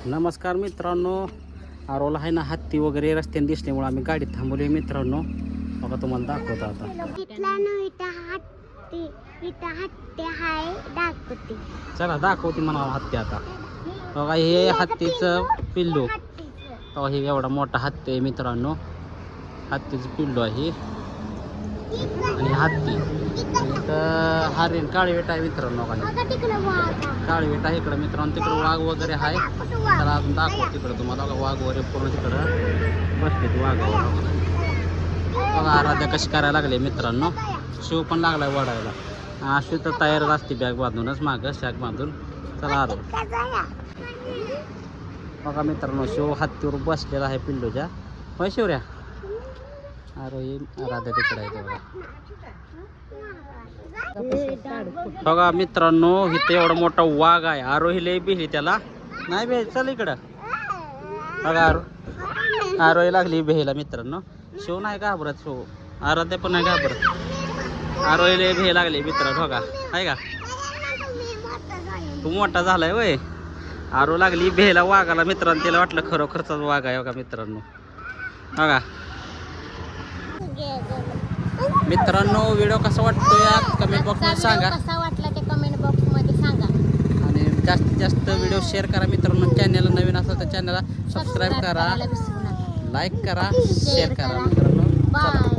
नमस्कार मित्रांनो, आरोला आहे ना हत्ती वगैरे रस्त्याने दिसल्यामुळे आम्ही गाडीत थांबवली मित्रांनो. बघा तुम्हाला दाखवतो आता. चला दाखवते म्हणा हत्ती आता. बघा हे हत्तीचं पिल्लू. बघा हे एवढा मोठा हत्ती आहे मित्रांनो. हत्तीचं पिल्लू आहे आणि हत्ती इथं हरिण काळीवेट आहे मित्रांनो. काळीवेट आहे इकडं मित्रांनो. तिकडं वाघ वगैरे आहे. त्याला अजून दाखवतो तिकडं तुम्हाला. वाघ वगैरे पूर्ण तिकडं बसते वाघावर. बघा आराध्या कशी करायला लागली मित्रांनो. शिव पण लागलाय वडायला. अशी तर तयारच असते बॅग बांधूनच मागं शॅग बांधून. चला आरो. बघा मित्रांनो शिव हत्तीवर बसलेला आहे पिल्लूच्या. होय शिवऱ्या. अरे आराध्या तिकडे आहे बघा. बघा मित्रांनो इथे एवढा मोठा वाघ आहे. आरोही लय बिही त्याला नाही बे. चल इकडं. बघा आरोही लागली बेहीला मित्रांनो. शिव नाही घाबरत. शिव आराध्या पण नाही घाबरत. आरोही लय बेही लागली मित्रांनो. बघा आहे का तू मोठा झालाय वय. आरो लागली बेहीला वाघाला मित्रांनो. तिला वाटलं खरोखरचाच वाघ आहे बघा मित्रांनो. बघा मित्रांनो व्हिडिओ कसा वाटतो या कमेंट बॉक्समध्ये सांगा. कसा वाटला ते कमेंट बॉक्समध्ये सांगा. आणि जास्तीत जास्त व्हिडिओ शेअर करा मित्रांनो. चॅनलला नवीन असेल तर चॅनलला सबस्क्राईब करा, लाईक करा, शेअर करा मित्रांनो. बाय.